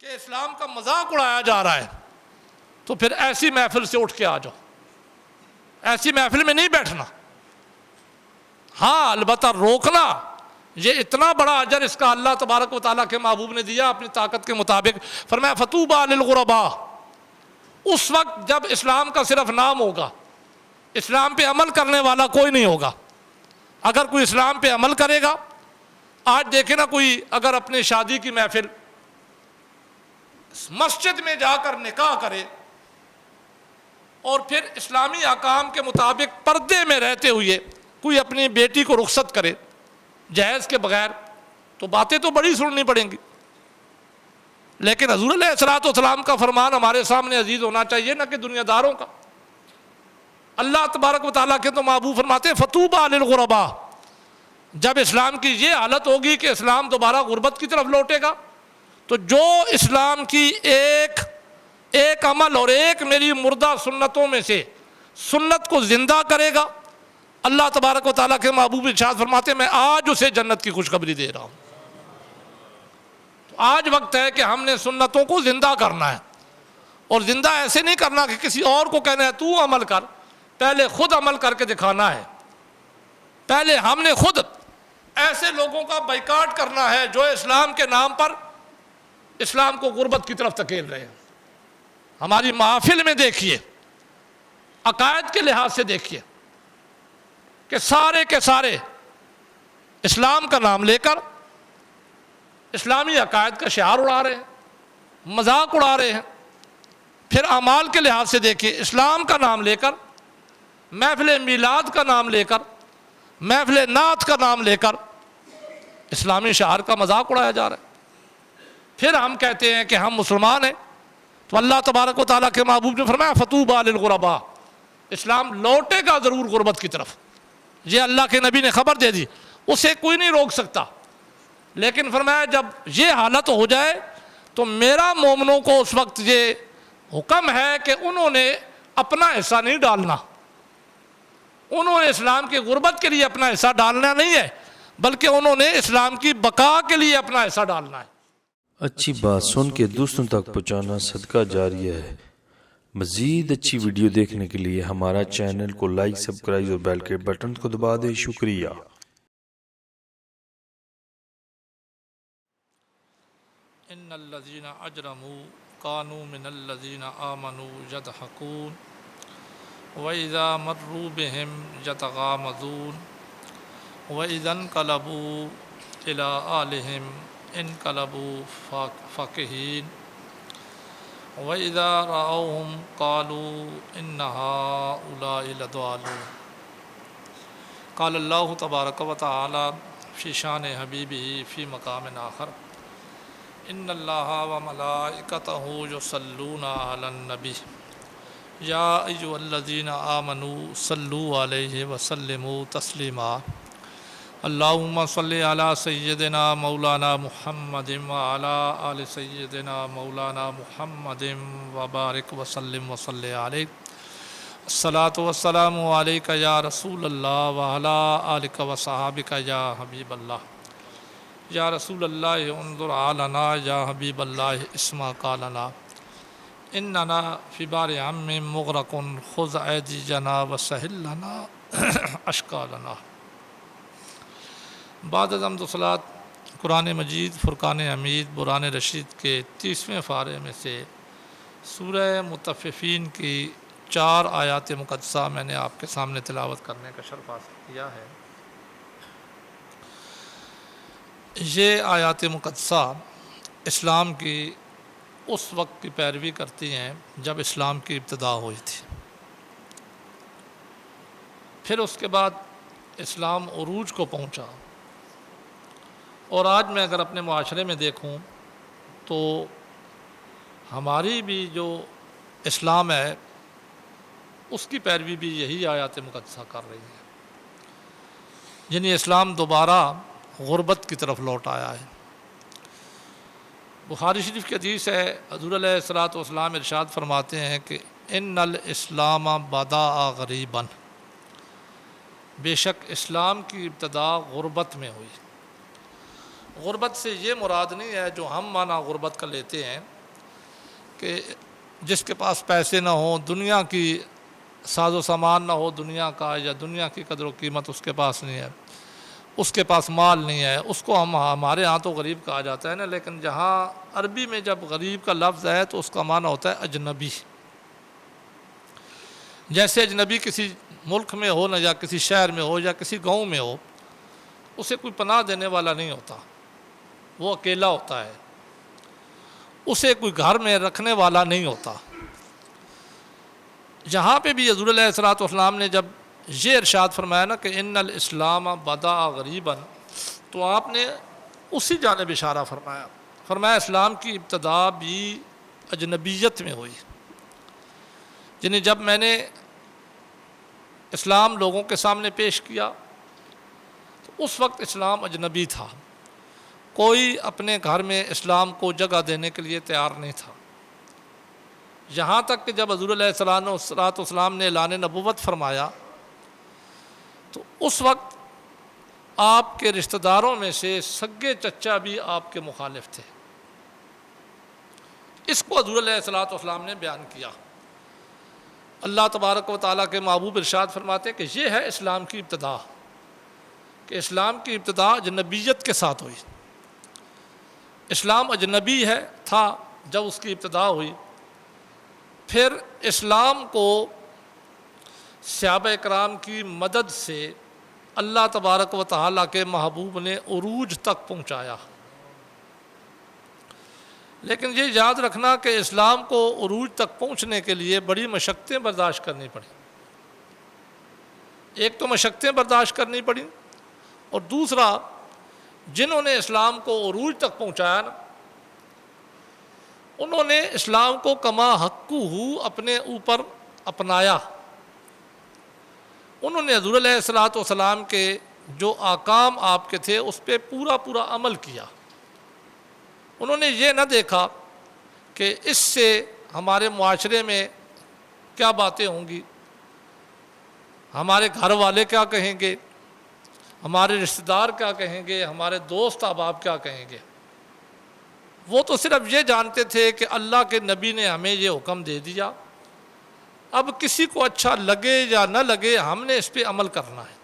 کہ اسلام کا مذاق اڑایا جا رہا ہے تو پھر ایسی محفل سے اٹھ کے آ جاؤ، ایسی محفل میں نہیں بیٹھنا۔ ہاں البتہ روکنا، یہ اتنا بڑا اجر اس کا اللہ تبارک و تعالیٰ کے محبوب نے دیا اپنی طاقت کے مطابق، فرمایا فطوبیٰ للغرباء۔ اس وقت جب اسلام کا صرف نام ہوگا، اسلام پہ عمل کرنے والا کوئی نہیں ہوگا۔ اگر کوئی اسلام پہ عمل کرے گا، آج دیکھیں نا کوئی اگر اپنی شادی کی محفل مسجد میں جا کر نکاح کرے اور پھر اسلامی احکام کے مطابق پردے میں رہتے ہوئے کوئی اپنی بیٹی کو رخصت کرے جہیز کے بغیر، تو باتیں تو بڑی سننی پڑیں گی، لیکن حضور علیہ الصلوۃ والسلام کا فرمان ہمارے سامنے عزیز ہونا چاہیے، نہ کہ دنیا داروں کا۔ اللہ تبارک و تعالیٰ کے تو محبوب فرماتے ہیں فطوبیٰ للغرباء۔ جب اسلام کی یہ حالت ہوگی کہ اسلام دوبارہ غربت کی طرف لوٹے گا، تو جو اسلام کی ایک عمل اور ایک میری مردہ سنتوں میں سے سنت کو زندہ کرے گا، اللہ تبارک و تعالیٰ کے محبوب ارشاد فرماتے ہیں میں آج اسے جنت کی خوشخبری دے رہا ہوں۔ تو آج وقت ہے کہ ہم نے سنتوں کو زندہ کرنا ہے، اور زندہ ایسے نہیں کرنا کہ کسی اور کو کہنا ہے تو عمل کر، پہلے خود عمل کر کے دکھانا ہے۔ پہلے ہم نے خود ایسے لوگوں کا بائیکاٹ کرنا ہے جو اسلام کے نام پر اسلام کو غربت کی طرف دھکیل رہے ہیں۔ ہماری محافل میں دیکھیے، عقائد کے لحاظ سے دیکھیے کہ سارے کے سارے اسلام کا نام لے کر اسلامی عقائد کا شعار اڑا رہے ہیں، مذاق اڑا رہے ہیں۔ پھر اعمال کے لحاظ سے دیکھیے، اسلام کا نام لے کر، محفل میلاد کا نام لے کر، محفل نعت کا نام لے کر اسلامی شعار کا مذاق اڑایا جا رہا ہے۔ پھر ہم کہتے ہیں کہ ہم مسلمان ہیں، تو اللہ تبارک و تعالیٰ کے محبوب نے فرمایا فطوبیٰ للغرباء، اسلام لوٹے گا ضرور غربت کی طرف۔ یہ اللہ کے نبی نے خبر دے دی، اسے کوئی نہیں روک سکتا۔ لیکن فرمایا جب یہ حالت ہو جائے تو میرا مومنوں کو اس وقت یہ حکم ہے کہ انہوں نے اپنا حصہ نہیں ڈالنا، انہوں نے اسلام کی غربت کے لیے اپنا حصہ ڈالنا نہیں ہے، بلکہ انہوں نے اسلام کی بقا کے لیے اپنا حصہ ڈالنا ہے۔ اچھی بات سن کے دوسروں تک پہنچانا صدقہ جاریہ ہے۔ مزید اچھی ویڈیو دیکھنے کے لیے ہمارا چینل کو لائک، سبسکرائب اور بیل کے بٹن کو دبا دیں۔ شکریہ۔ ان الذین اجرموا کانوا من الذین آمنوا یضحکون وَإِذَا مَرُّوا بِهِمْ يَتَغَامَزُونَ وَإِذَا انقلبوا إِلَىٰ أَهْلِهِمْ انقلبوا فَكِهِينَ وَإِذَا رَأَوْهُمْ قَالُوا إِنَّ هَٰؤُلَاءِ لَضَالُونَ۔ قال اللہ تبارک و تعالی فی شان حبیبہ فی مقام آخر ان اللہ وملائکتہ یصلون علی النبی یا ایھا الذین آمنوا صلوا علیہ وسلموا تسلیما۔ اللہم صلی علی سیدنا مولانا محمد وعلی آل سیدنا مولانا محمد وبارک وسلم وصلی علیہ۔ الصلاۃ والسلام علیک یا رسول اللہ وعلی آلک وصحابک یا حبیب اللہ۔ یا رسول اللہ انظر علینا یا حبیب اللہ اسمع قالنا اننا فی بار عم مغرق خذ ایدینا وسہل لنا اشکالنا۔ بعد از حمد و صلوات قرآن مجید فرقان حمید برہان رشید کے 30ویں پارے میں سے سورہ مطففین کی 4 آیات مقدسہ میں نے آپ کے سامنے تلاوت کرنے کا شرف حاصل کیا ہے۔ یہ آیات مقدسہ اسلام کی اس وقت کی پیروی کرتی ہیں جب اسلام کی ابتدا ہوئی تھی، پھر اس کے بعد اسلام عروج کو پہنچا، اور آج میں اگر اپنے معاشرے میں دیکھوں تو ہماری بھی جو اسلام ہے اس کی پیروی بھی یہی آیات مقدسہ کر رہی ہے، یعنی اسلام دوبارہ غربت کی طرف لوٹ آیا ہے۔ بخاری شریف کی حدیث ہے، حضور علیہ الصلوۃ والسلام ارشاد فرماتے ہیں کہ ان الاسلام بدأ غریبا، بے شک اسلام کی ابتدا غربت میں ہوئی۔ غربت سے یہ مراد نہیں ہے جو ہم معنی غربت کا لیتے ہیں کہ جس کے پاس پیسے نہ ہوں، دنیا کی ساز و سامان نہ ہو دنیا کا، یا دنیا کی قدر و قیمت اس کے پاس نہیں ہے، اس کے پاس مال نہیں ہے، اس کو ہمارے ہاں تو غریب کہا جاتا ہے نا، لیکن جہاں عربی میں جب غریب کا لفظ ہے تو اس کا معنی ہوتا ہے اجنبی۔ جیسے اجنبی کسی ملک میں ہو، نہ یا کسی شہر میں ہو یا کسی گاؤں میں ہو، اسے کوئی پناہ دینے والا نہیں ہوتا، وہ اکیلا ہوتا ہے، اسے کوئی گھر میں رکھنے والا نہیں ہوتا۔ جہاں پہ بھی حضور علیہ الصلوۃ والسلام نے جب یہ ارشاد فرمایا نا کہ ان الاسلام بدا غریبا، تو آپ نے اسی جانب اشارہ فرمایا اسلام کی ابتدا بھی اجنبیت میں ہوئی۔ یعنی جب میں نے اسلام لوگوں کے سامنے پیش کیا تو اس وقت اسلام اجنبی تھا، کوئی اپنے گھر میں اسلام کو جگہ دینے کے لیے تیار نہیں تھا، یہاں تک کہ جب حضور علیہ الصلوۃ والسلام نے اعلان نبوت فرمایا تو اس وقت آپ کے رشتہ داروں میں سے سگے چچا بھی آپ کے مخالف تھے۔ اس کو حضور علیہ الصلوۃ والسلام نے بیان کیا۔ اللہ تبارک و تعالیٰ کے محبوب ارشاد فرماتے کہ یہ ہے اسلام کی ابتدا، کہ اسلام کی ابتدا اجنبیت کے ساتھ ہوئی۔ اسلام اجنبی تھا جب اس کی ابتدا ہوئی، پھر اسلام کو صحابہ اکرام کی مدد سے اللہ تبارک و تعالیٰ کے محبوب نے عروج تک پہنچایا۔ لیکن یہ یاد رکھنا کہ اسلام کو عروج تک پہنچنے کے لیے بڑی مشقتیں برداشت کرنی پڑیں۔ ایک تو مشقتیں برداشت کرنی پڑیں، اور دوسرا جنہوں نے اسلام کو عروج تک پہنچایا نا، انہوں نے اسلام کو کما حقہ اپنے اوپر اپنایا۔ انہوں نے حضور علیہ الصلوۃ والسلام کے جو احکام آپ کے تھے اس پہ پورا عمل کیا۔ انہوں نے یہ نہ دیکھا کہ اس سے ہمارے معاشرے میں کیا باتیں ہوں گی، ہمارے گھر والے کیا کہیں گے، ہمارے رشتہ دار کیا کہیں گے، ہمارے دوست احباب کیا کہیں گے۔ وہ تو صرف یہ جانتے تھے کہ اللہ کے نبی نے ہمیں یہ حکم دے دیا، اب کسی کو اچھا لگے یا نہ لگے ہم نے اس پہ عمل کرنا ہے۔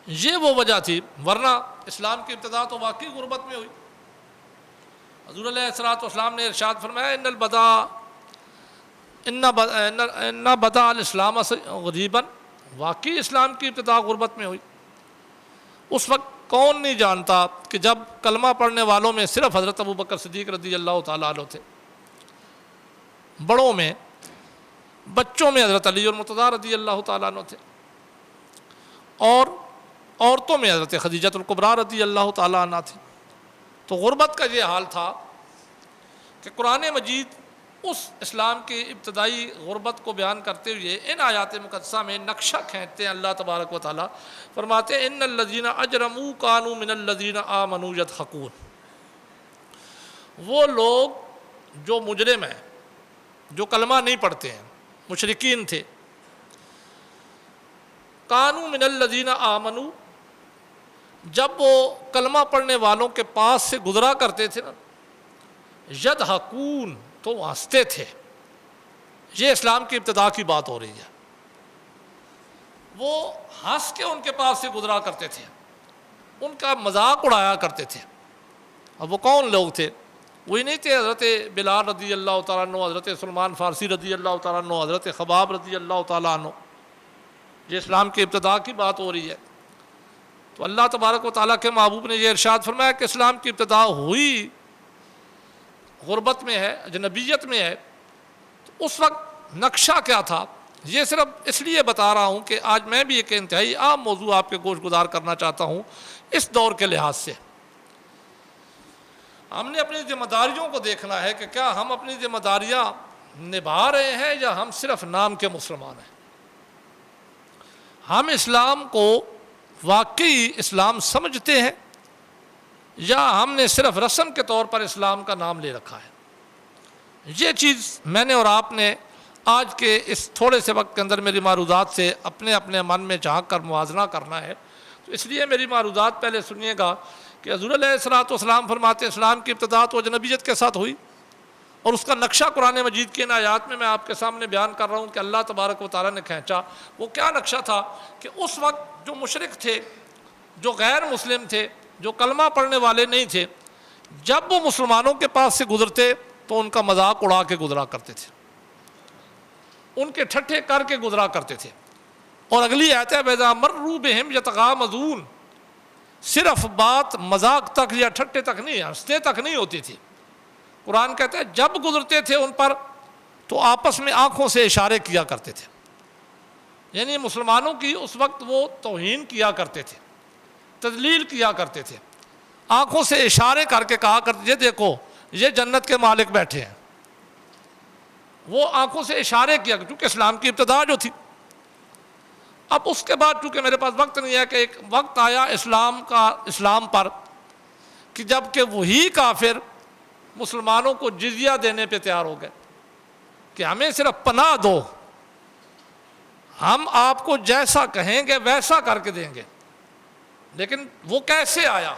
یہ وہ وجہ تھی، ورنہ اسلام کی ابتدا تو واقعی غربت میں ہوئی۔ حضور علیہ الصلوۃ والسلام نے ارشاد فرمایا ان بدا الاسلام غریبا، واقعی اسلام کی ابتدا غربت میں ہوئی۔ اس وقت کون نہیں جانتا کہ جب کلمہ پڑھنے والوں میں صرف حضرت ابوبکر صدیق رضی اللہ تعالیٰ عنہ تھے، بڑوں میں بچوں میں حضرت علی المرتضیٰ رضی اللہ تعالیٰ عنہ تھے، اور عورتوں میں حضرت خدیجہ الکبریٰ رضی اللہ تعالیٰ عنہ تھی۔ تو غربت کا یہ حال تھا کہ قرآن مجید اس اسلام کی ابتدائی غربت کو بیان کرتے ہوئے ان آیات مقدسہ میں نقشہ کھینچتے ہیں۔ اللہ تبارک و تعالیٰ فرماتے ہیں ان الذین اجرموا کانوا من الذین آمنوا یضحکون، وہ لوگ جو مجرم ہیں، جو کلمہ نہیں پڑھتے ہیں، مشرکین تھے، کانوا من الذین آمنوا، جب وہ کلمہ پڑھنے والوں کے پاس سے گزرا کرتے تھے نا، یضحکون، تو وہ ہنستے تھے۔ یہ اسلام کی ابتدا کی بات ہو رہی ہے۔ وہ ہنس کے ان کے پاس سے گزرا کرتے تھے، ان کا مذاق اڑایا کرتے تھے۔ اب وہ کون لوگ تھے؟ وہی نہیں تھے حضرت بلال رضی اللہ تعالیٰ عنہ، حضرت سلمان فارسی رضی اللہ تعالیٰ عنہ، حضرت خباب رضی اللہ تعالیٰ عنہ۔ یہ اسلام کی ابتدا کی بات ہو رہی ہے۔ تو اللہ تبارک و تعالیٰ کے محبوب نے یہ ارشاد فرمایا کہ اسلام کی ابتدا ہوئی غربت میں ہے، اجنبیت میں ہے۔ تو اس وقت نقشہ کیا تھا، یہ صرف اس لیے بتا رہا ہوں کہ آج میں بھی ایک انتہائی عام موضوع آپ کے گوش گزار کرنا چاہتا ہوں اس دور کے لحاظ سے۔ ہم نے اپنی ذمہ داریوں کو دیکھنا ہے کہ کیا ہم اپنی ذمہ داریاں نبھا رہے ہیں یا ہم صرف نام کے مسلمان ہیں۔ ہم اسلام کو واقعی اسلام سمجھتے ہیں یا ہم نے صرف رسم کے طور پر اسلام کا نام لے رکھا ہے۔ یہ چیز میں نے اور آپ نے آج کے اس تھوڑے سے وقت کے اندر میری معروضات سے اپنے اپنے من میں جھانک کر موازنہ کرنا ہے۔ تو اس لیے میری معروضات پہلے سنیے گا کہ حضور علیہ الصلوۃ والسلام فرماتے ہیں اسلام کی ابتدا تو اجنبیت کے ساتھ ہوئی، اور اس کا نقشہ قرآن مجید کی ان آیات میں آپ کے سامنے بیان کر رہا ہوں کہ اللہ تبارک و تعالیٰ نے کھینچا۔ وہ کیا نقشہ تھا کہ اس وقت جو مشرک تھے، جو غیر مسلم تھے، جو کلمہ پڑھنے والے نہیں تھے، جب وہ مسلمانوں کے پاس سے گزرتے تو ان کا مذاق اڑا کے گزرا کرتے تھے، ان کے ٹھٹھے کر کے گزرا کرتے تھے۔ اور اگلی آیت ہے وَإِذَا مَرُّوا بِهِمْ يَتَغَامَزُونَ، صرف بات مذاق تک یا ٹھٹے تک نہیں، ہنستے تک نہیں ہوتی تھی۔ قرآن کہتا ہے جب گزرتے تھے ان پر تو آپس میں آنکھوں سے اشارے کیا کرتے تھے، یعنی مسلمانوں کی اس وقت وہ توہین کیا کرتے تھے، تذلیل کیا کرتے تھے، آنکھوں سے اشارے کر کے کہا کرتے، یہ دیکھو یہ جنت کے مالک بیٹھے ہیں۔ وہ آنکھوں سے اشارے کیا، کیونکہ اسلام کی ابتدا جو تھی۔ اب اس کے بعد چونکہ میرے پاس وقت نہیں ہے کہ ایک وقت آیا اسلام پر کہ جب کہ وہی کافر مسلمانوں کو جزیہ دینے پہ تیار ہو گئے کہ ہمیں صرف پناہ دو، ہم آپ کو جیسا کہیں گے ویسا کر کے دیں گے۔ لیکن وہ کیسے آیا،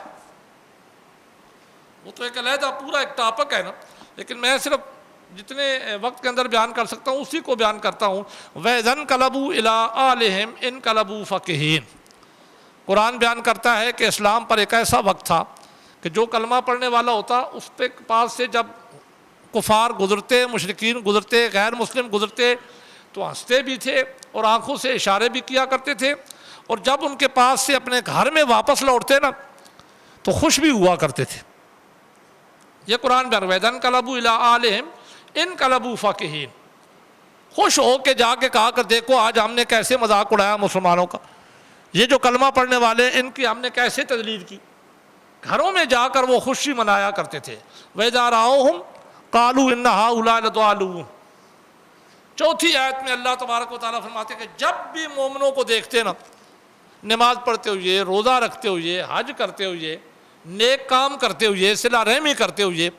وہ تو ایک علیحدہ پورا ایک ٹاپک ہے نا، لیکن میں صرف جتنے وقت کے اندر بیان کر سکتا ہوں اسی کو بیان کرتا ہوں۔ وَإِذَا انْقَلَبُوا إِلَىٰ أَهْلِهِمْ انْقَلَبُوا فَكِهِينَ، قرآن بیان کرتا ہے کہ اسلام پر ایک ایسا وقت تھا کہ جو کلمہ پڑھنے والا ہوتا اس پہ پاس سے جب کفار گزرتے، مشرکین گزرتے، غیر مسلم گزرتے تو ہنستے بھی تھے اور آنکھوں سے اشارے بھی کیا کرتے تھے، اور جب ان کے پاس سے اپنے گھر میں واپس لوٹتے نا تو خوش بھی ہوا کرتے تھے۔ یہ قرآن بیان وَإِذَا انْقَلَبُوا إِلَىٰ أَهْلِهِمْ انقلبوا فاکہین، خوش ہو کے جا کے کہا کر دیکھو آج ہم نے کیسے مذاق اڑایا مسلمانوں کا، یہ جو کلمہ پڑھنے والے ان کی ہم نے کیسے تذلیل کی۔ گھروں میں جا کر وہ خوشی منایا کرتے تھے۔ وَإِذَا رَأَوْهُمْ قَالُوا إِنَّ هَٰؤُلَاءِ لَضَالُّونَ، چوتھی آیت میں اللہ تبارک و تعالیٰ فرماتے ہیں کہ جب بھی مومنوں کو دیکھتے نا نماز پڑھتے ہوئے، روزہ رکھتے ہوئے، حج کرتے ہوئے، نیک کام کرتے ہوئے، صلہ رحمی کرتے ہوئے،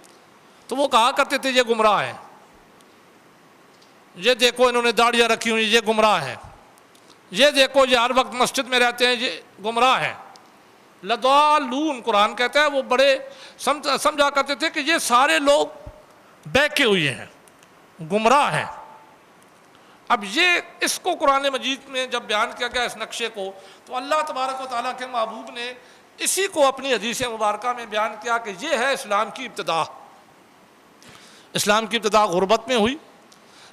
تو وہ کہا کرتے تھے یہ گمراہ ہیں، یہ دیکھو انہوں نے داڑیاں رکھی ہوئی، یہ گمراہ ہیں، یہ دیکھو یہ ہر وقت مسجد میں رہتے ہیں، یہ گمراہ ہیں۔ لضالون، قرآن کہتا ہے وہ بڑے سمجھا کرتے تھے کہ یہ سارے لوگ بہکے ہوئے ہیں، گمراہ ہیں۔ اب یہ اس کو قرآن مجید میں جب بیان کیا گیا اس نقشے کو، تو اللہ تبارک و تعالیٰ کے محبوب نے اسی کو اپنی حدیث مبارکہ میں بیان کیا کہ یہ ہے اسلام کی ابتدا۔ اسلام کی ابتدا غربت میں ہوئی،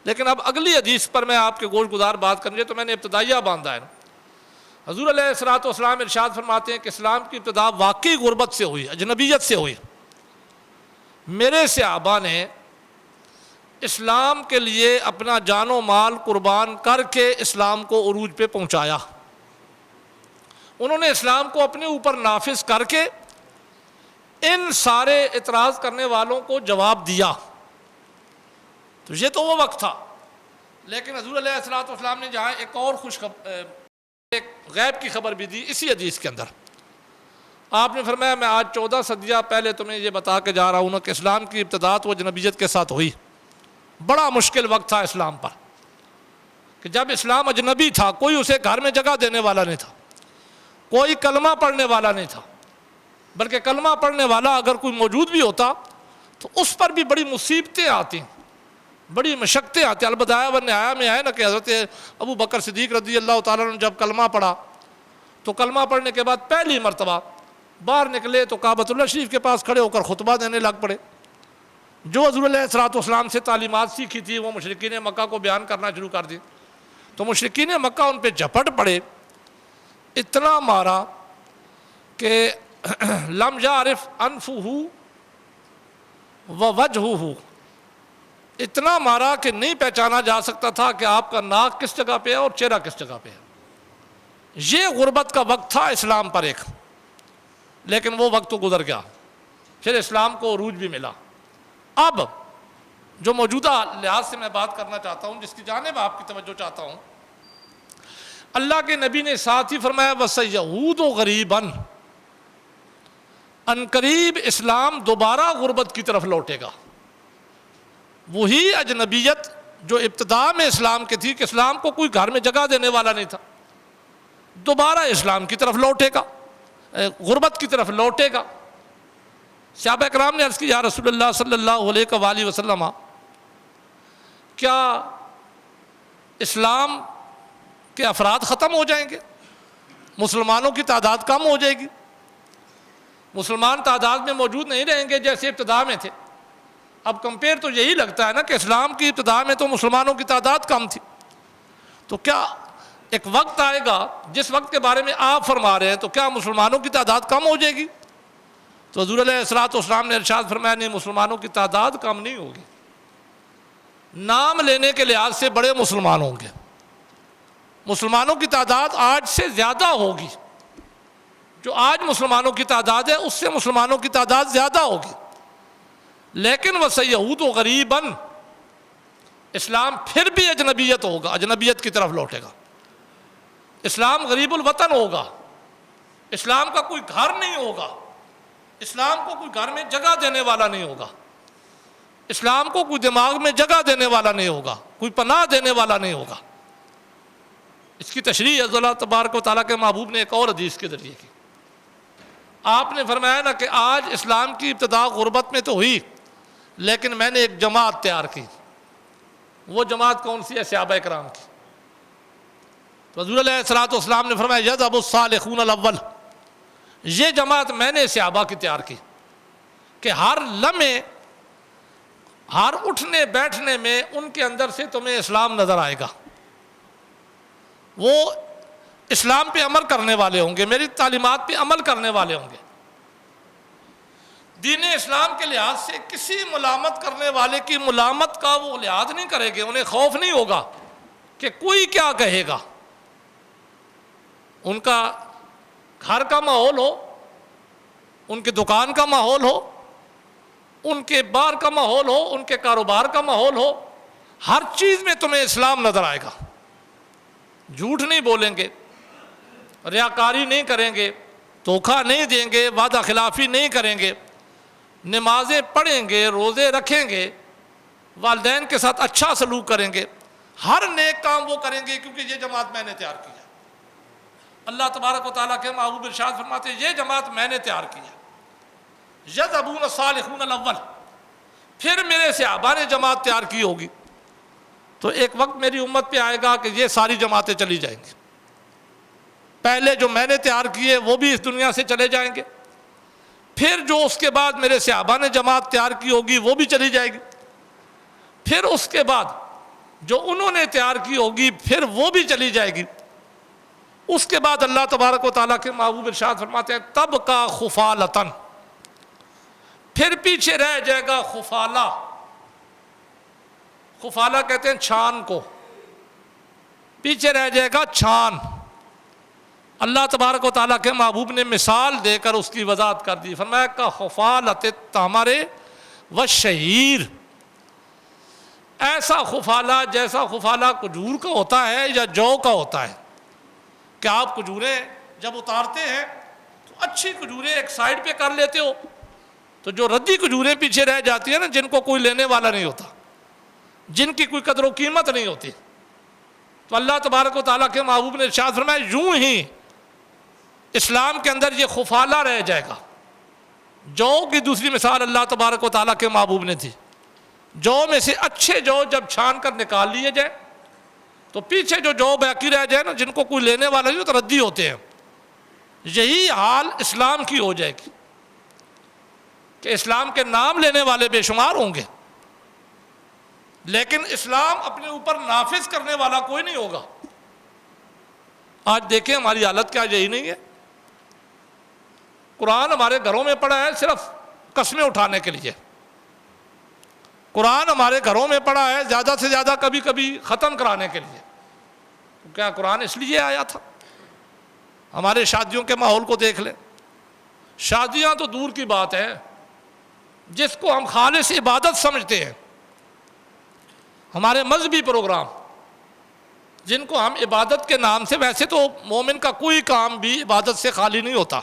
لیکن اب اگلی حدیث پر میں آپ کے گوش گزار بات کرنے تو میں نے ابتدائیہ باندھا ہے نا۔ حضور علیہ الصلوۃ والسلام ارشاد فرماتے ہیں کہ اسلام کی ابتدا واقعی غربت سے ہوئی، اجنبیت سے ہوئی۔ میرے صحابہ نے اسلام کے لیے اپنا جان و مال قربان کر کے اسلام کو عروج پہ پہنچایا، انہوں نے اسلام کو اپنے اوپر نافذ کر کے ان سارے اعتراض کرنے والوں کو جواب دیا۔ تو یہ تو وہ وقت تھا، لیکن حضور علیہ الصلوۃ والسلام نے جہاں ایک اور ایک غیب کی خبر بھی دی اسی حدیث کے اندر، آپ نے فرمایا میں آج 14 صدیہ پہلے تمہیں یہ بتا کے جا رہا ہوں کہ اسلام کی ابتدا تو اجنبیت کے ساتھ ہوئی۔ بڑا مشکل وقت تھا اسلام پر کہ جب اسلام اجنبی تھا، کوئی اسے گھر میں جگہ دینے والا نہیں تھا، کوئی کلمہ پڑھنے والا نہیں تھا، بلکہ کلمہ پڑھنے والا اگر کوئی موجود بھی ہوتا تو اس پر بھی بڑی مصیبتیں آتی، بڑی مشقتیں آتی۔ البدایہ والنہایہ میں ہے نا کہ حضرت ابو بکر صدیق رضی اللہ تعالیٰ نے جب کلمہ پڑھا تو کلمہ پڑھنے کے بعد پہلی مرتبہ باہر نکلے تو کعبۃ اللہ شریف کے پاس کھڑے ہو کر خطبہ دینے لگ پڑے۔ جو حضور علیہ الصلوۃ والسلام سے تعلیمات سیکھی تھی وہ مشرکین مکہ کو بیان کرنا شروع کر دی، تو مشرکین مکہ ان پہ جھپٹ پڑے، اتنا مارا کہ لم یعرف انفہ ووجہہ، اتنا مارا کہ نہیں پہچانا جا سکتا تھا کہ آپ کا ناک کس جگہ پہ ہے اور چہرہ کس جگہ پہ ہے۔ یہ غربت کا وقت تھا اسلام پر ایک، لیکن وہ وقت تو گزر گیا، پھر اسلام کو عروج بھی ملا۔ اب جو موجودہ لحاظ سے میں بات کرنا چاہتا ہوں، جس کی جانب آپ کی توجہ چاہتا ہوں، اللہ کے نبی نے ساتھ ہی فرمایا وَسَيَعُودُ غَرِيبًا، ان قریب اسلام دوبارہ غربت کی طرف لوٹے گا۔ وہی اجنبیت جو ابتدا میں اسلام کی تھی کہ اسلام کو کوئی گھر میں جگہ دینے والا نہیں تھا، دوبارہ اسلام کی طرف لوٹے گا، غربت کی طرف لوٹے گا۔ صحابہ کرام نے عرض کی یا رسول اللہ صلی اللہ علیہ وآلہ وسلم کیا اسلام کے افراد ختم ہو جائیں گے؟ مسلمانوں کی تعداد کم ہو جائے گی؟ مسلمان تعداد میں موجود نہیں رہیں گے جیسے ابتدا میں تھے؟ اب کمپیئر تو یہی لگتا ہے نا کہ اسلام کی ابتدا میں تو مسلمانوں کی تعداد کم تھی، تو کیا ایک وقت آئے گا جس وقت کے بارے میں آپ فرما رہے ہیں تو کیا مسلمانوں کی تعداد کم ہو جائے گی؟ تو حضور علیہ الصلوۃ والسلام نے ارشاد فرمایا نہیں، مسلمانوں کی تعداد کم نہیں ہوگی، نام لینے کے لحاظ سے بڑے مسلمان ہوں گے، مسلمانوں کی تعداد آج سے زیادہ ہوگی، جو آج مسلمانوں کی تعداد ہے اس سے مسلمانوں کی تعداد زیادہ ہوگی، لیکن وَسَيَعُودُ غَرِيبًا، اسلام پھر بھی اجنبیت ہوگا، اجنبیت کی طرف لوٹے گا، اسلام غریب الوطن ہوگا، اسلام کا کوئی گھر نہیں ہوگا، اسلام کو کوئی گھر میں جگہ دینے والا نہیں ہوگا، اسلام کو کوئی دماغ میں جگہ دینے والا نہیں ہوگا، کوئی پناہ دینے والا نہیں ہوگا۔ اس کی تشریح اللہ تبارک و تعالیٰ کے محبوب نے ایک اور حدیث کے ذریعے کی۔ آپ نے فرمایا نا کہ آج اسلام کی ابتدا غربت میں تو ہوئی، لیکن میں نے ایک جماعت تیار کی۔ وہ جماعت کون سی ہے؟ صحابہ کرام کی۔ تو حضور علیہ الصلوۃ والسلام نے فرمایا یذهب الصالحون الاول، یہ جماعت میں نے صحابہ کی تیار کی کہ ہر لمحے، ہر اٹھنے بیٹھنے میں ان کے اندر سے تمہیں اسلام نظر آئے گا، وہ اسلام پہ عمل کرنے والے ہوں گے، میری تعلیمات پہ عمل کرنے والے ہوں گے، دین اسلام کے لحاظ سے کسی ملامت کرنے والے کی ملامت کا وہ لحاظ نہیں کرے گے، انہیں خوف نہیں ہوگا کہ کوئی کیا کہے گا۔ ان کا گھر کا ماحول ہو، ان کے دکان کا ماحول ہو، ان کے بار کا ماحول ہو، ان کے کاروبار کا ماحول ہو، ہر چیز میں تمہیں اسلام نظر آئے گا۔ جھوٹ نہیں بولیں گے، ریاکاری نہیں کریں گے، دھوکہ نہیں دیں گے، وعدہ خلافی نہیں کریں گے، نمازیں پڑھیں گے، روزے رکھیں گے، والدین کے ساتھ اچھا سلوک کریں گے، ہر نیک کام وہ کریں گے، کیونکہ یہ جماعت میں نے تیار کی ہے۔ اللہ تبارک و تعالیٰ کے محبوب ارشاد فرماتے ہیں یہ جماعت میں نے تیار کی ہے۔ یذهبون الصالحون الاول، پھر میرے صحابہ نے جماعت تیار کی ہوگی، تو ایک وقت میری امت پہ آئے گا کہ یہ ساری جماعتیں چلی جائیں گی، پہلے جو میں نے تیار کیے وہ بھی اس دنیا سے چلے جائیں گے، پھر جو اس کے بعد میرے صحابہ نے جماعت تیار کی ہوگی وہ بھی چلی جائے گی، پھر اس کے بعد جو انہوں نے تیار کی ہوگی پھر وہ بھی چلی جائے گی۔ اس کے بعد اللہ تبارک و تعالیٰ کے محبوب ارشاد فرماتے ہیں تب کا خفالتن، پھر پیچھے رہ جائے گا خفالہ۔ خفالہ کہتے ہیں چھان کو، پیچھے رہ جائے گا چھان۔ اللہ تبارک و تعالیٰ کے محبوب نے مثال دے کر اس کی وضاحت کر دی، فرمایا کا خفالت التمر والشعیر، ایسا خفالہ جیسا خفالہ کھجور کا ہوتا ہے یا جو کا ہوتا ہے کہ آپ کھجوریں جب اتارتے ہیں تو اچھی کھجوریں ایک سائڈ پہ کر لیتے ہو، تو جو ردی کھجوریں پیچھے رہ جاتی ہیں نا، جن کو کوئی لینے والا نہیں ہوتا، جن کی کوئی قدر و قیمت نہیں ہوتی، تو اللہ تبارک و تعالیٰ کے محبوب نے ارشاد فرمایا یوں ہی اسلام کے اندر یہ خفالہ رہ جائے گا۔ جو کی دوسری مثال اللہ تبارک و تعالیٰ کے محبوب نے دی، جو میں سے اچھے جو جب چھان کر نکال لیے جائے تو پیچھے جو باقی رہ جائے نا، جن کو کوئی لینے والا نہیں تو ردی ہوتے ہیں، یہی حال اسلام کی ہو جائے گی کہ اسلام کے نام لینے والے بے شمار ہوں گے، لیکن اسلام اپنے اوپر نافذ کرنے والا کوئی نہیں ہوگا۔ آج دیکھیں ہماری حالت کیا یہی نہیں ہے؟ قرآن ہمارے گھروں میں پڑا ہے صرف قسمیں اٹھانے کے لیے، قرآن ہمارے گھروں میں پڑا ہے زیادہ سے زیادہ کبھی کبھی ختم کرانے کے لیے۔ کیا قرآن اس لیے آیا تھا؟ ہمارے شادیوں کے ماحول کو دیکھ لیں، شادیاں تو دور کی بات ہے، جس کو ہم خالص عبادت سمجھتے ہیں، ہمارے مذہبی پروگرام جن کو ہم عبادت کے نام سے، ویسے تو مومن کا کوئی کام بھی عبادت سے خالی نہیں ہوتا،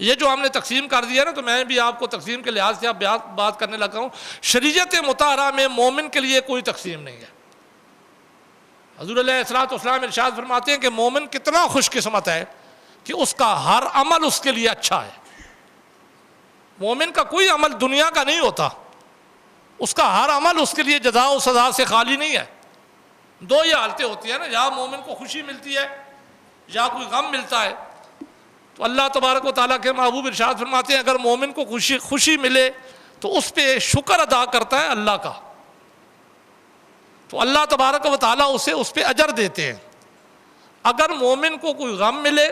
یہ جو ہم نے تقسیم کر دیا نا، تو میں بھی آپ کو تقسیم کے لحاظ سے بات کرنے لگا ہوں۔ شریعت مطہرہ میں مومن کے لیے کوئی تقسیم نہیں ہے۔ حضور علیہ الصلوۃ والسلام ارشاد فرماتے ہیں کہ مومن کتنا خوش قسمت ہے کہ اس کا ہر عمل اس کے لیے اچھا ہے، مومن کا کوئی عمل دنیا کا نہیں ہوتا، اس کا ہر عمل اس کے لیے جزا و سزا سے خالی نہیں ہے۔ دو ہی حالتیں ہوتی ہیں نا، یا مومن کو خوشی ملتی ہے یا کوئی غم ملتا ہے۔ تو اللہ تبارک و تعالیٰ کے محبوب ارشاد فرماتے ہیں اگر مومن کو خوشی ملے تو اس پہ شکر ادا کرتا ہے اللہ کا، تو اللہ تبارک و تعالیٰ اسے اس پہ اجر دیتے ہیں۔ اگر مومن کو کوئی غم ملے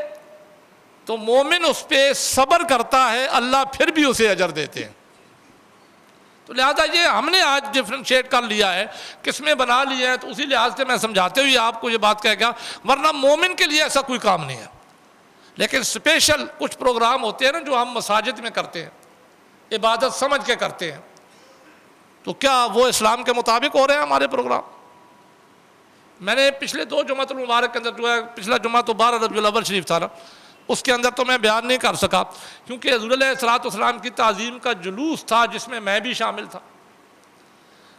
تو مومن اس پہ صبر کرتا ہے، اللہ پھر بھی اسے اجر دیتے ہیں۔ تو لہذا یہ ہم نے آج ڈفرینشیٹ کر لیا ہے، قسمیں بنا لی ہیں، تو اسی لحاظ سے میں سمجھاتے ہوئے آپ کو یہ بات کہہ گیا، ورنہ مومن کے لیے ایسا کوئی کام نہیں ہے۔ لیکن اسپیشل کچھ پروگرام ہوتے ہیں نا جو ہم مساجد میں کرتے ہیں، عبادت سمجھ کے کرتے ہیں، تو کیا وہ اسلام کے مطابق ہو رہے ہیں ہمارے پروگرام؟ میں نے پچھلے 2 جمعۃ المبارک کے اندر جو ہے، پچھلا جمعہ تو 12 ربیع الاول شریف تھا نا، اس کے اندر تو میں بیان نہیں کر سکا کیونکہ حضور علیہ الصلوۃ والسلام کی تعظیم کا جلوس تھا جس میں میں بھی شامل تھا۔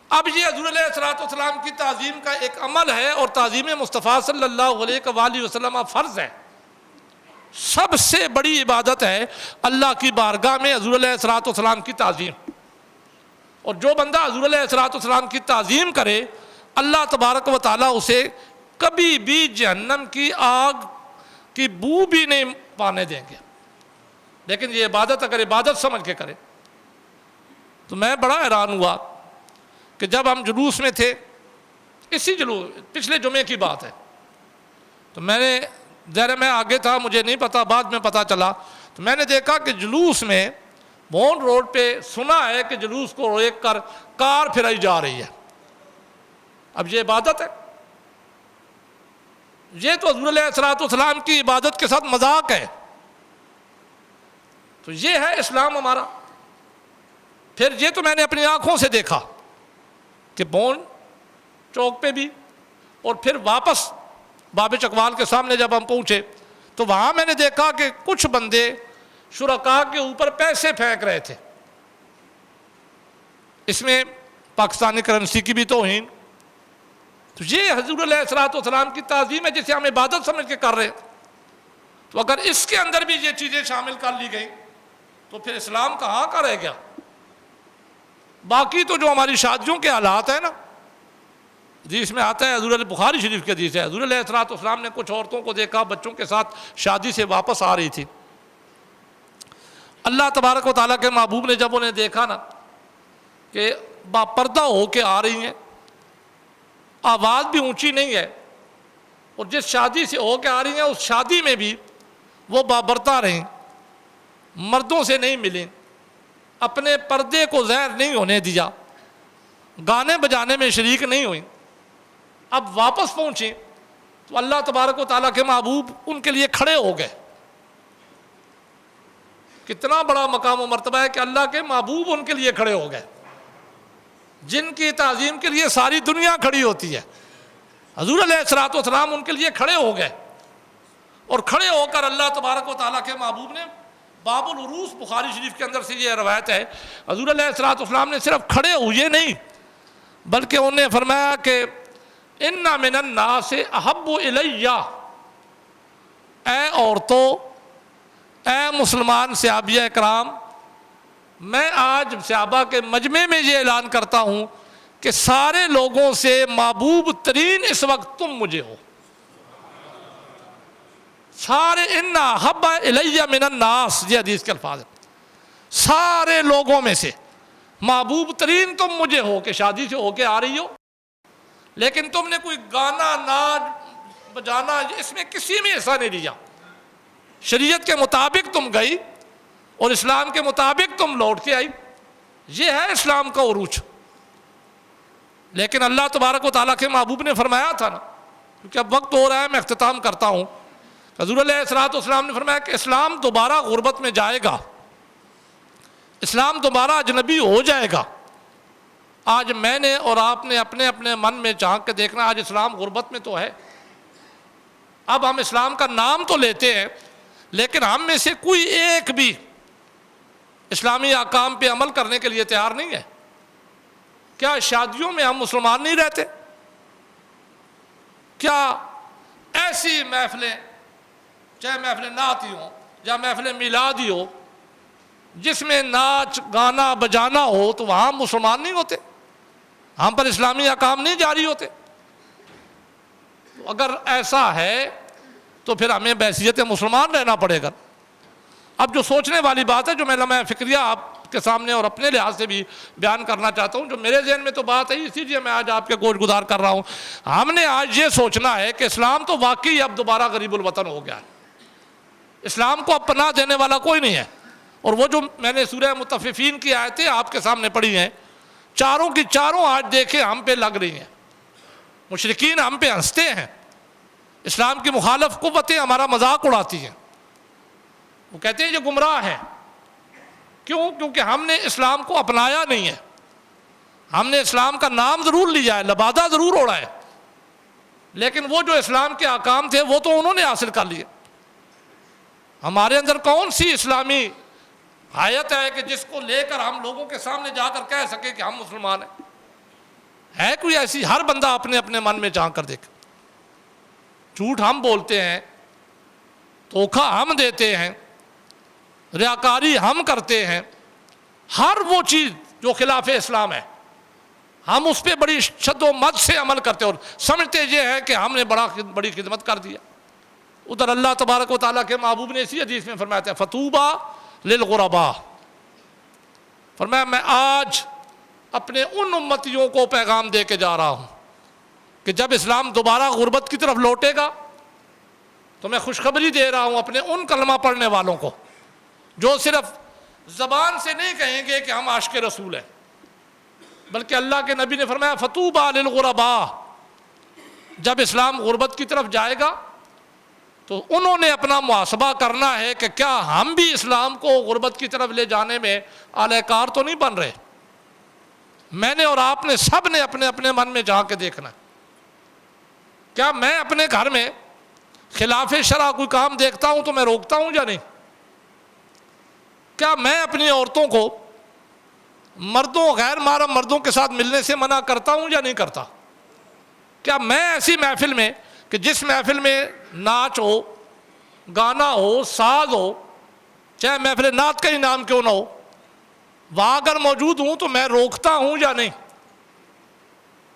اب یہ حضور علیہ الصلوۃ والسلام کی تعظیم کا ایک عمل ہے، اور تعظیم مصطفیٰ صلی اللہ علیہ وآلہ وسلم فرض ہے، سب سے بڑی عبادت ہے اللہ کی بارگاہ میں حضور علیہ الصلوۃ والسلام کی تعظیم۔ اور جو بندہ حضور علیہ الصلوۃ والسلام کی تعظیم کرے، اللہ تبارک و تعالیٰ اسے کبھی بھی جہنم کی آگ کی بو بھی نہیں پانے دیں گے۔ لیکن یہ عبادت اگر عبادت سمجھ کے کرے، تو میں بڑا حیران ہوا کہ جب ہم جلوس میں تھے، اسی جلوس پچھلے جمعے کی بات ہے، تو میں نے میں آگے تھا، مجھے نہیں پتا، بعد میں پتا چلا، تو میں نے دیکھا کہ جلوس میں مون روڈ پہ سنا ہے کہ جلوس کو روک کر کار پھرائی جا رہی ہے۔ اب یہ عبادت ہے؟ یہ تو حضور علیہ الصلوۃ والسلام کی عبادت کے ساتھ مذاق ہے۔ تو یہ ہے اسلام ہمارا۔ پھر یہ تو میں نے اپنی آنکھوں سے دیکھا کہ بون چوک پہ بھی، اور پھر واپس باب چکوال کے سامنے جب ہم پہنچے تو وہاں میں نے دیکھا کہ کچھ بندے شرکاء کے اوپر پیسے پھینک رہے تھے، اس میں پاکستانی کرنسی کی بھی توہین۔ تو یہ حضور علیہ الصلوۃ والسلام کی تعظیم ہے جسے ہم عبادت سمجھ کے کر رہے ہیں۔ تو اگر اس کے اندر بھی یہ چیزیں شامل کر لی گئی تو پھر اسلام کہاں کا رہ گیا؟ باقی تو جو ہماری شادیوں کے حالات ہیں نا، حدیث میں آتا ہے، حضور بخاری شریف کی حدیث ہے، حضور علیہ الصلوۃ والسلام نے کچھ عورتوں کو دیکھا بچوں کے ساتھ شادی سے واپس آ رہی تھی۔ اللہ تبارک و تعالیٰ کے محبوب نے جب انہیں دیکھا نا کہ باپردہ ہو کے آ رہی ہیں، آواز بھی اونچی نہیں ہے، اور جس شادی سے ہو کے آ رہی ہیں اس شادی میں بھی وہ بابرتا رہیں، مردوں سے نہیں ملیں، اپنے پردے کو ظاہر نہیں ہونے دیا، گانے بجانے میں شریک نہیں ہوئیں، اب واپس پہنچیں تو اللہ تبارک و تعالیٰ کے محبوب ان کے لیے کھڑے ہو گئے۔ کتنا بڑا مقام و مرتبہ ہے کہ اللہ کے محبوب ان کے لیے کھڑے ہو گئے، جن کی تعظیم کے لیے ساری دنیا کھڑی ہوتی ہے۔ حضور علیہ الصلوۃ والسلام ان کے لیے کھڑے ہو گئے، اور کھڑے ہو کر اللہ تبارک و تعالیٰ کے محبوب نے باب العروس بخاری شریف کے اندر سے یہ روایت ہے، حضور علیہ الصلوۃ والسلام نے صرف کھڑے ہوئے نہیں بلکہ انہوں نے فرمایا کہ ان من الناس احب الی، اے عورتوں، اے مسلمان صحابہ کرام، میں آج صحابہ کے مجمع میں یہ اعلان کرتا ہوں کہ سارے لوگوں سے محبوب ترین اس وقت تم مجھے ہو۔ سارے ان احب الی من الناس، یہ حدیث کے الفاظ ہیں، سارے لوگوں میں سے محبوب ترین تم مجھے ہو، کہ شادی سے ہو کے آ رہی ہو لیکن تم نے کوئی گانا ناچ بجانا اس میں کسی میں حصہ نہیں لیا، شریعت کے مطابق تم گئی اور اسلام کے مطابق تم لوٹ کے آئی، یہ ہے اسلام کا عروج۔ لیکن اللہ تبارک و تعالیٰ کے محبوب نے فرمایا تھا نا، کیونکہ اب وقت ہو رہا ہے میں اختتام کرتا ہوں، حضور علیہ الصلوۃ والسلام نے فرمایا کہ اسلام دوبارہ غربت میں جائے گا، اسلام دوبارہ اجنبی ہو جائے گا۔ آج میں نے اور آپ نے اپنے اپنے من میں جھانک کے دیکھنا، آج اسلام غربت میں تو ہے، اب ہم اسلام کا نام تو لیتے ہیں لیکن ہم میں سے کوئی ایک بھی اسلامی احکام پہ عمل کرنے کے لیے تیار نہیں ہے۔ کیا شادیوں میں ہم مسلمان نہیں رہتے؟ کیا ایسی محفلیں، چاہے محفل نعت ہی ہوں یا محفل میلاد ہی ہو، جس میں ناچ گانا بجانا ہو تو وہاں مسلمان نہیں ہوتے، ہم پر اسلامی احکام نہیں جاری ہوتے۔ اگر ایسا ہے تو پھر ہمیں بحیثیت مسلمان رہنا پڑے گا۔ اب جو سوچنے والی بات ہے، جو میں لمحہ فکریہ آپ کے سامنے اور اپنے لحاظ سے بھی بیان کرنا چاہتا ہوں، جو میرے ذہن میں تو بات ہے، اسی لیے میں آج آپ کے گوش گزار کر رہا ہوں۔ ہم نے آج یہ سوچنا ہے کہ اسلام تو واقعی اب دوبارہ غریب الوطن ہو گیا ہے، اسلام کو اب پناہ دینے والا کوئی نہیں ہے۔ اور وہ جو میں نے سورہ مطففین کی آیتیں آپ کے سامنے پڑھی ہیں، چاروں کی چاروں آج دیکھیں ہم پہ لگ رہی ہیں۔ مشرکین ہم پہ ہنستے ہیں، اسلام کی مخالف قوتیں ہمارا مذاق اڑاتی ہیں، وہ کہتے ہیں یہ گمراہ ہیں۔ کیوں؟ کیونکہ ہم نے اسلام کو اپنایا نہیں ہے، ہم نے اسلام کا نام ضرور لیا ہے، لبادہ ضرور اوڑھا ہے، لیکن وہ جو اسلام کے احکام تھے وہ تو انہوں نے حاصل کر لیے۔ ہمارے اندر کون سی اسلامی حیت ہے کہ جس کو لے کر ہم لوگوں کے سامنے جا کر کہہ سکیں کہ ہم مسلمان ہیں؟ ہے کوئی ایسی؟ ہر بندہ اپنے اپنے من میں جھانک کر دیکھے۔ جھوٹ ہم بولتے ہیں، دھوکہ ہم دیتے ہیں، ریاکاری ہم کرتے ہیں، ہر وہ چیز جو خلاف اسلام ہے ہم اس پہ بڑی شد و مد سے عمل کرتے ہیں اور سمجھتے یہ ہے کہ ہم نے بڑی خدمت کر دیا۔ ادھر اللہ تبارک و تعالیٰ کے محبوب نے اسی حدیث میں فرمایا تھا فطوبى للغرباء، فرمایا میں آج اپنے ان امتیوں کو پیغام دے کے جا رہا ہوں کہ جب اسلام دوبارہ غربت کی طرف لوٹے گا تو میں خوشخبری دے رہا ہوں اپنے ان کلمہ پڑھنے والوں کو جو صرف زبان سے نہیں کہیں گے کہ ہم عاشق رسول ہیں، بلکہ اللہ کے نبی نے فرمایا فطوبى للغرباء، جب اسلام غربت کی طرف جائے گا تو انہوں نے اپنا محاسبہ کرنا ہے کہ کیا ہم بھی اسلام کو غربت کی طرف لے جانے میں اعلی کار تو نہیں بن رہے۔ میں نے اور آپ نے سب نے اپنے اپنے من میں جا کے دیکھنا، کیا میں اپنے گھر میں خلاف شرع کوئی کام دیکھتا ہوں تو میں روکتا ہوں یا نہیں؟ کیا میں اپنی عورتوں کو مردوں غیر محرم مردوں کے ساتھ ملنے سے منع کرتا ہوں یا نہیں کرتا؟ کیا میں ایسی محفل میں کہ جس محفل میں ناچ ہو، گانا ہو، ساز ہو، چاہے محفل نعت کا ہی نام کیوں نہ ہو، وہاں اگر موجود ہوں تو میں روکتا ہوں یا نہیں؟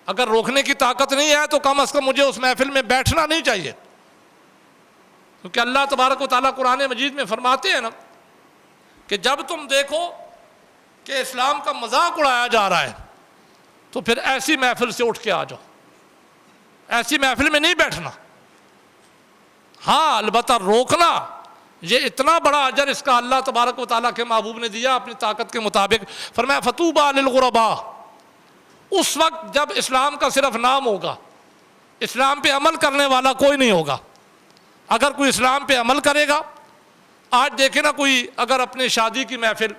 اگر روکنے کی طاقت نہیں ہے تو کم از کم مجھے اس محفل میں بیٹھنا نہیں چاہیے، کیونکہ اللہ تبارک و تعالیٰ قرآن مجید میں فرماتے ہیں نا کہ جب تم دیکھو کہ اسلام کا مذاق اڑایا جا رہا ہے تو پھر ایسی محفل سے اٹھ کے آ جاؤ، ایسی محفل میں نہیں بیٹھنا۔ ہاں البتہ روکنا، یہ اتنا بڑا اجر اس کا اللہ تبارک و تعالیٰ کے محبوب نے دیا اپنی طاقت کے مطابق، فرمایا فطوبى للغرباء۔ اس وقت جب اسلام کا صرف نام ہوگا، اسلام پہ عمل کرنے والا کوئی نہیں ہوگا۔ اگر کوئی اسلام پہ عمل کرے گا، آج دیکھیں نا کوئی اگر اپنی شادی کی محفل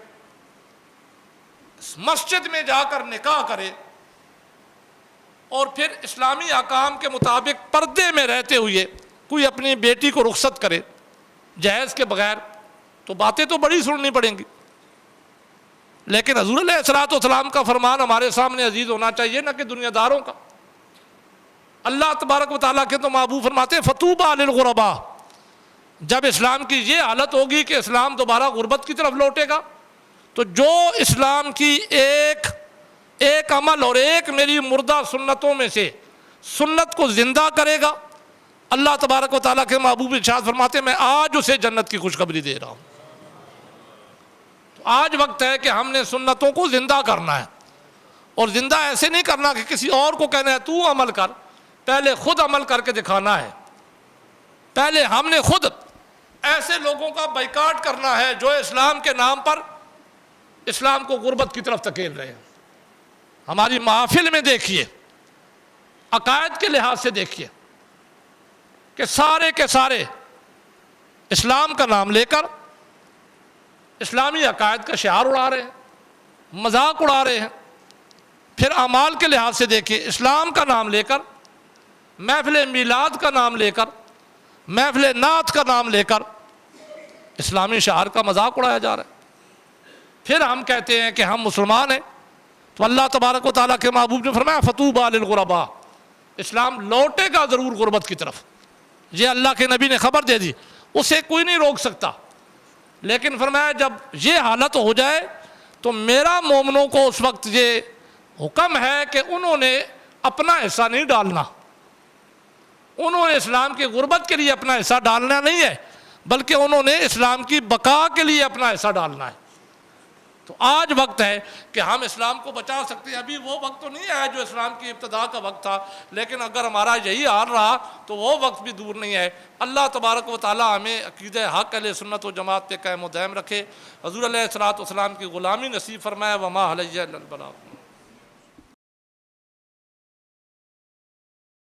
مسجد میں جا کر نکاح کرے اور پھر اسلامی احکام کے مطابق پردے میں رہتے ہوئے کوئی اپنی بیٹی کو رخصت کرے جہیز کے بغیر، تو باتیں تو بڑی سننی پڑیں گی، لیکن حضور علیہ الصلوۃ والسلام کا فرمان ہمارے سامنے عزیز ہونا چاہیے، نہ کہ دنیا داروں کا۔ اللہ تبارک و تعالیٰ کے تو محبوب فرماتے ہیں فطوبى للغرباء، جب اسلام کی یہ حالت ہوگی کہ اسلام دوبارہ غربت کی طرف لوٹے گا تو جو اسلام کی ایک عمل اور ایک میری مردہ سنتوں میں سے سنت کو زندہ کرے گا، اللہ تبارک و تعالیٰ کے محبوب ارشاد فرماتے ہیں میں آج اسے جنت کی خوشخبری دے رہا ہوں۔ تو آج وقت ہے کہ ہم نے سنتوں کو زندہ کرنا ہے، اور زندہ ایسے نہیں کرنا کہ کسی اور کو کہنا ہے تو عمل کر، پہلے خود عمل کر کے دکھانا ہے۔ پہلے ہم نے خود ایسے لوگوں کا بائیکاٹ کرنا ہے جو اسلام کے نام پر اسلام کو غربت کی طرف دھکیل رہے ہیں۔ ہماری محافل میں دیکھیے، عقائد کے لحاظ سے دیکھیے کہ سارے کے سارے اسلام کا نام لے کر اسلامی عقائد کا شعار اڑا رہے ہیں، مذاق اڑا رہے ہیں۔ پھر اعمال کے لحاظ سے دیکھیے، اسلام کا نام لے کر، محفل میلاد کا نام لے کر، محفل نعت کا نام لے کر اسلامی شعار کا مذاق اڑایا جا رہا ہے۔ پھر ہم کہتے ہیں کہ ہم مسلمان ہیں، تو اللہ تبارک و تعالیٰ کے محبوب نے فرمایا فطوبى للغرباء، اسلام لوٹے گا ضرور غربت کی طرف، یہ اللہ کے نبی نے خبر دے دی، اسے کوئی نہیں روک سکتا۔ لیکن فرمایا جب یہ حالت ہو جائے تو میرا مومنوں کو اس وقت یہ حکم ہے کہ انہوں نے اپنا حصہ نہیں ڈالنا، انہوں نے اسلام کی غربت کے لیے اپنا حصہ ڈالنا نہیں ہے، بلکہ انہوں نے اسلام کی بقا کے لیے اپنا حصہ ڈالنا ہے۔ تو آج وقت ہے کہ ہم اسلام کو بچا سکتے ہیں۔ ابھی وہ وقت تو نہیں آیا جو اسلام کی ابتدا کا وقت تھا، لیکن اگر ہمارا یہی حال رہا تو وہ وقت بھی دور نہیں ہے۔ اللہ تبارک و تعالی ہمیں عقیدہ حق اہل سنت و جماعت پہ قائم و دائم رکھے، حضور علیہ الصلوۃ والسلام کی غلامی نصیب فرمائے۔ وما علیہ الا البلاغ۔